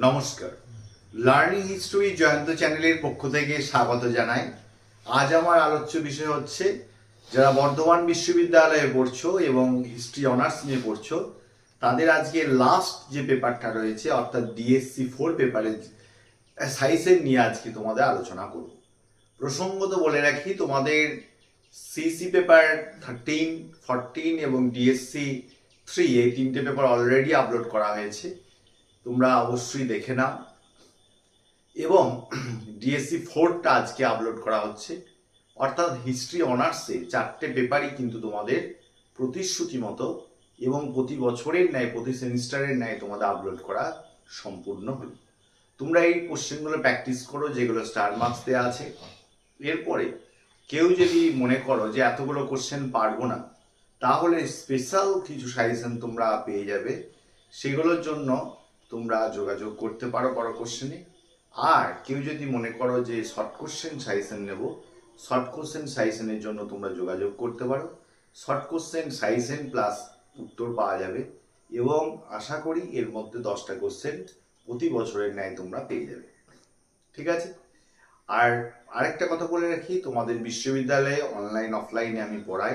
নমস্কার। Learning history Jayanta চ্যানেলের পক্ষ থেকে স্বাগত জানাই। আজ আমার আলোচ্য বিষয় হচ্ছে যারা বর্ধমান বিশ্ববিদ্যালয়ে পড়ছো এবং হিস্ট্রি অনার্স নিয়ে পড়ছো তাদের আজকে লাস্ট যে পেপারটা রয়েছে অর্থাৎ ডিএসসি 4 পেপারের সাইজের নিয়ে আজকে তোমাদের আলোচনা করব। প্রসঙ্গত বলে রাখি, তোমাদের সিসি পেপার 13, 14 এবং ডিএসসি 3 এই তিনটে পেপার অলরেডি আপলোড করা হয়েছে, তোমরা অবশ্যই দেখে নাও। এবং ডিএসসি 4টা আজকে আপলোড করা হচ্ছে, অর্থাৎ হিস্ট্রি অনার্সে 4টে পেপারই কিন্তু তোমাদের প্রতিশ্রুতি মতো এবং প্রতি বছরের ন্যায় প্রতি সেমিস্টারের ন্যায় তোমাদের আপলোড করা সম্পূর্ণ হলো। তোমরা এই কোশ্চেনগুলো প্র্যাকটিস করো যেগুলো স্টার মার্কস দেওয়া আছে। এরপরে কেউ যদি মনে করো যে এতগুলো কোশ্চেন পারবো না, তাহলে স্পেশাল কিছু সাজেশন তোমরা পেয়ে যাবে, সেগুলোর জন্য তোমরা যোগাযোগ করতে পারো বড় কোশ্চেনে। আর কেউ যদি মনে করো যে শর্ট কোশ্চেন সাজেশন নেব, শর্ট কোশ্চেন সাজেশনের জন্য তোমরা যোগাযোগ করতে পারো। শর্ট কোশ্চেন সাজেশন প্লাস উত্তর পাওয়া যাবে এবং আশা করি এর মধ্যে 10টা কোশ্চেন প্রতি বছরের ন্যায় তোমরা পেয়ে যাবে। ঠিক আছে? আর আরেকটা কথা বলে রাখি, তোমাদের বিশ্ববিদ্যালয়ে অনলাইন অফলাইনে আমি পড়াই,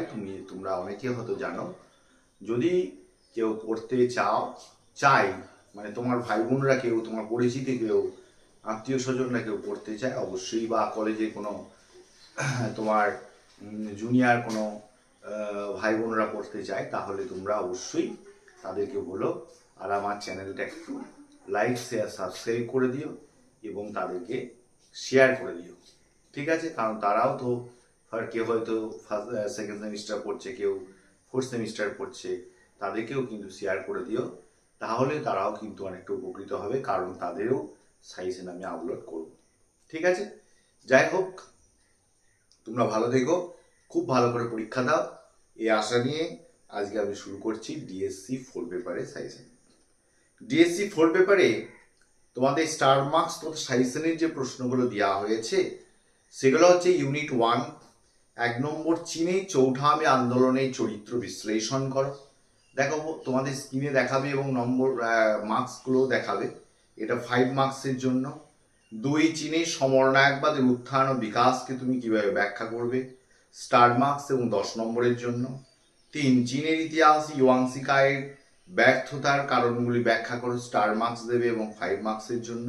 তোমরা অনেকে হয়তো জানো। যদি কেউ পড়তে চাই, মানে তোমার ভাই বোনরা কেউ, তোমার পরিচিতি কেউ, আত্মীয় স্বজনরা কেউ পড়তে চায় অবশ্যই, বা কলেজে কোনো তোমার জুনিয়র কোনো ভাই বোনরা পড়তে চায়, তাহলে তোমরা অবশ্যই তাদেরকে বলো আর আমার চ্যানেলটা একটু লাইক শেয়ার সাবস্ক্রাইব করে দিও এবং তাদেরকে শেয়ার করে দিও। ঠিক আছে? কারণ তারাও তো কেউ হয়তো ফার্স্ট সেকেন্ড সেমিস্টার পড়ছে, কেউ ফোর্থ সেমিস্টার পড়ছে, তাদেরকেও কিন্তু শেয়ার করে দিও, তাহলে তারাও কিন্তু অনেকটা উপকৃত হবে, কারণ তাদেরও সাজেশন আমি আপলোড করব। ঠিক আছে? যাই হোক, তোমরা ভালো থেকো, খুব ভালো করে পরীক্ষা দাও, এই আশা নিয়ে আজকে আমি শুরু করছি ডিএসসি 4 পেপারে সাজেশন। ডিএসসি 4 পেপারে তোমাদের স্টার মার্কস তথা সাজেশনের যে প্রশ্নগুলো দেওয়া হয়েছে সেগুলো হচ্ছে ইউনিট 1, 1 নম্বর চীনে চৌঠামে আন্দোলনের চরিত্র বিশ্লেষণ করো। দেখো, তোমাদের স্ক্রিনে দেখাবে এবং নম্বর মার্কসগুলো দেখাবে। এটা 5 মার্কসের জন্য। 2, চীনের সমরনায়কবাদের উত্থান ও বিকাশকে তুমি কিভাবে ব্যাখ্যা করবে, স্টার মার্কস এবং 10 নম্বরের জন্য। 3, চীনের ইতিহাস ইউয়াংসিকায়ের ব্যর্থতার কারণগুলি ব্যাখ্যা করো, স্টার মার্কস দেবে এবং 5 মার্কসের জন্য।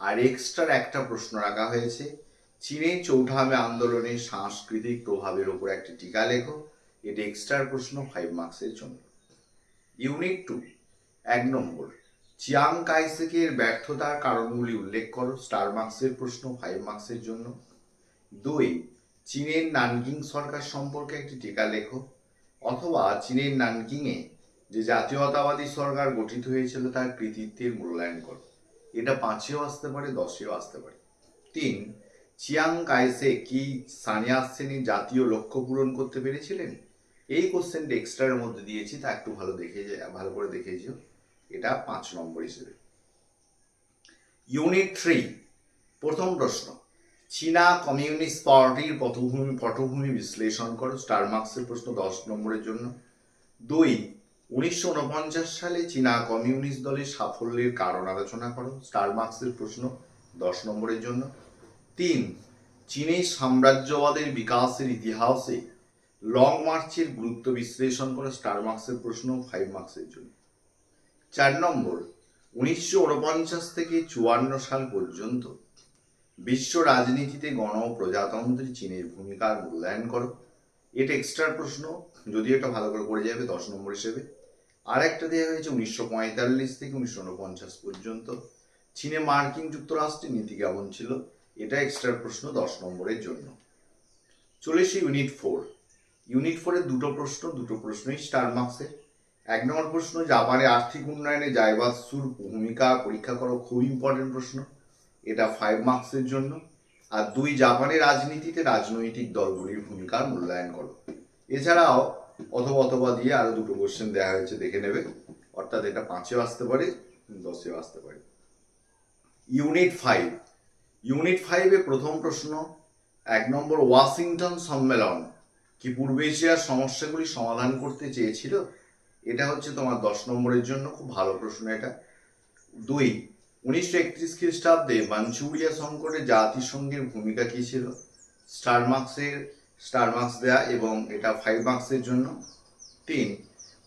আর এক্সট্রার একটা প্রশ্ন রাখা হয়েছে, চীনের চৌঠামে আন্দোলনের সাংস্কৃতিক প্রভাবের উপর একটি টিকা লেখো, এটা এক্সট্রার প্রশ্ন 5 মার্কসের জন্য। ইউনিট 2, 1 নম্বর চিয়াং কাইশেকের ব্যর্থতার কারণগুলি উল্লেখ করো, স্টার মার্কসের প্রশ্ন 5 মার্কসের জন্য। 2, চীনের নানকিং সরকার সম্পর্কে একটি টিকা লেখো, অথবা চীনের নানকিংয়ে যে জাতীয়তাবাদী সরকার গঠিত হয়েছিল তার কৃতিত্বের মূল্যায়ন করো, এটা 5এও আসতে পারে, 10এও আসতে পারে। 3, চিয়াং কাইশেক কি সানিয়াসেনের জাতীয় লক্ষ্য পূরণ করতে পেরেছিলেন, এই কোশ্চেনটা এক্সট্রার মধ্যে দিয়েছি, তা একটু ভালো করে দেখেছিও, এটা 5 নম্বর হিসেবে। ইউনিট 3, প্রথম প্রশ্ন, চীনা কমিউনিস্ট পার্টির পটভূমি বিশ্লেষণ করো, স্টার মার্কসের প্রশ্ন 10 নম্বরের জন্য। 2, 1949 সালে চীনা কমিউনিস্ট দলের সাফল্যের কারণ আলোচনা করো, স্টার মার্কসের প্রশ্ন 10 নম্বরের জন্য। 3, চীনের সাম্রাজ্যবাদের বিকাশের ইতিহাসে লং মার্চের গুরুত্ব বিশ্লেষণ করো, স্টার মার্কসের প্রশ্ন 5 মার্কসের জন্য। 4 নম্বর, 1949 থেকে 54 সাল পর্যন্ত বিশ্ব রাজনীতিতে গণ প্রজাতন্ত্রী চীনের ভূমিকার মূল্যায়ন করো, এটা এক্সট্রা প্রশ্ন, যদি এটা ভালো করে পড়ে যাবে 10 নম্বর হিসেবে। আর একটা দেওয়া হয়েছে 1945 থেকে 1949 পর্যন্ত চীনে মার্কিন যুক্তরাষ্ট্রের নীতি কেমন ছিল, এটা এক্সট্রা প্রশ্ন 10 নম্বরের জন্য। চলে এসে ইউনিট 4। ইউনিট 4-এর দুটো প্রশ্নই স্টার মার্কসের। 1 নম্বর প্রশ্ন, জাপানের আর্থিক উন্নয়নে জাইবাৎসুর ভূমিকা পরীক্ষা করো, খুব ইম্পর্টেন্ট প্রশ্ন, এটা 5 মার্কসের জন্য। আর 2, জাপানের রাজনীতিতে রাজনৈতিক দলগুলির ভূমিকার মূল্যায়ন করো। এছাড়াও অথবা দিয়ে আরো দুটো কোশ্চেন দেওয়া হয়েছে, দেখে নেবে, অর্থাৎ এটা 5এও আসতে পারে, 10এও আসতে পারে। ইউনিট 5, ইউনিট 5-এ প্রথম প্রশ্ন, 1 নম্বর, ওয়াশিংটন সম্মেলন কি পূর্ব এশিয়ার সমস্যাগুলি সমাধান করতে চেয়েছিল, এটা হচ্ছে তোমার 10 নম্বরের জন্য, খুব ভালো প্রশ্ন এটা। 2, 1931 খ্রিস্টাব্দে মাঞ্চুরিয়া সংকটে জাতিসংঘের ভূমিকা কি ছিল? স্টার মার্কস দেয়া, এবং এটা 5 মার্কসের জন্য। 3,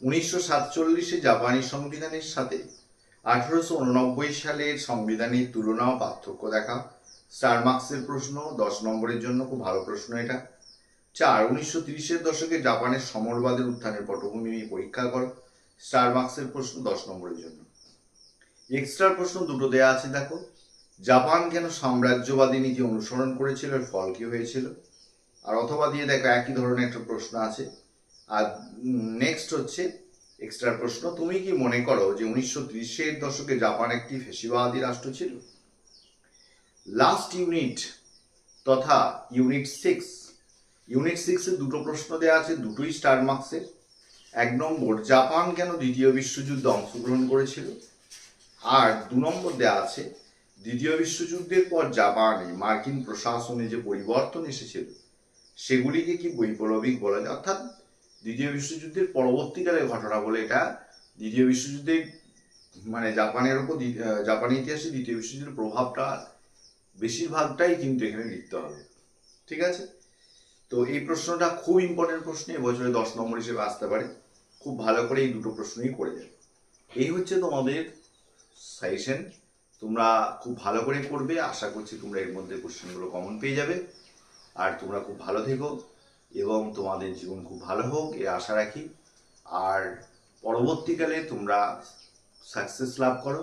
1947 জাপানি সংবিধানের সাথে 1889 সালের সংবিধানের তুলনা ও পার্থক্য দেখা। স্টার মার্কসের প্রশ্ন, 10 নম্বরের জন্য, খুব ভালো প্রশ্ন এটা। 4, 1930-এর দশকে জাপানের সমরবাদের উত্থানের পটভূমি পরীক্ষা করো। স্টার মার্কসের প্রশ্ন, 10 নম্বরের জন্য। এক্সট্রা প্রশ্ন দুটো দেয়া আছে, দেখো। জাপান কেন সাম্রাজ্যবাদী নীতি অনুসরণ করেছিল, এর ফল কি হয়েছিল? আর অথবা দিয়ে দেখো, একই ধরনের একটা প্রশ্ন আছে। আর নেক্সট হচ্ছে এক্সট্রা প্রশ্ন, তুমি কি মনে করো যে 1930-এর দশকে জাপান একটি ফ্যাসিবাদী রাষ্ট্র ছিল? লাস্ট ইউনিট তথা ইউনিট 6 এর দুটো প্রশ্ন দেওয়া আছে, দুটোই স্টার মার্কসের। 1 নম্বর, জাপান কেন দ্বিতীয় বিশ্বযুদ্ধে অংশগ্রহণ করেছিল? আর 2 নম্বর দেওয়া আছে, দ্বিতীয় বিশ্বযুদ্ধের পর জাপানে মার্কিন প্রশাসনে যে পরিবর্তন এসেছিল সেগুলিকে কি বৈপ্লবিক বলা যায়? অর্থাৎ দ্বিতীয় বিশ্বযুদ্ধের পরবর্তীকালে ঘটনা বলে এটা। দ্বিতীয় বিশ্বযুদ্ধে মানে জাপানের উপর জাপানি ইতিহাসে দ্বিতীয় বিশ্বযুদ্ধের প্রভাবটা বেশিরভাগটাই কিন্তু এখানে লিখতে হবে, ঠিক আছে? তো এই প্রশ্নটা খুব ইম্পর্টেন্ট প্রশ্ন, এবছরে 10 নম্বর হিসেবে আসতে পারে। খুব ভালো করে এই দুটো প্রশ্নই করে যাবে। এই হচ্ছে তোমাদের সাজেশন, তোমরা খুব ভালো করে করবে। আশা করছি তোমরা এর মধ্যে কোশ্চেনগুলো কমন পেয়ে যাবে। আর তোমরা খুব ভালো থেকো এবং তোমাদের জীবন খুব ভালো হোক এ আশা রাখি। আর পরবর্তীকালে তোমরা সাকসেস লাভ করো।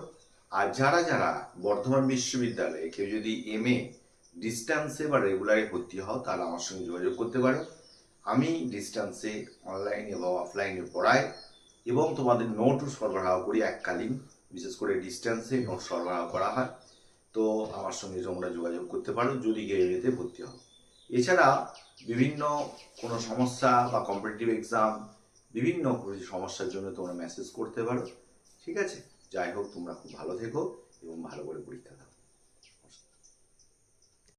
আর যারা যারা বর্ধমান বিশ্ববিদ্যালয়ে কেউ যদি MA ডিস্টেন্সে বা রেগুলারে ভর্তি হও, তাহলে আমার সঙ্গে যোগাযোগ করতে পারো। আমি ডিস্টেন্সে, অনলাইনে বা অফলাইনে পড়াই এবং তোমাদের নোটও সরবরাহ করি এককালীন। বিশেষ করে ডিস্টেন্সে নোট সরবরাহ করা হয়। তো আমার সঙ্গে তোমরা যোগাযোগ করতে পারো যদি MA-তে ভর্তি হও। এছাড়া বিভিন্ন কোনো সমস্যা বা কম্পিটিটিভ এক্সাম, বিভিন্ন সমস্যার জন্য তোমরা মেসেজ করতে পারো, ঠিক আছে? যাই হোক, তোমরা খুব ভালো থেকো এবং ভালো করে পরীক্ষা দাও।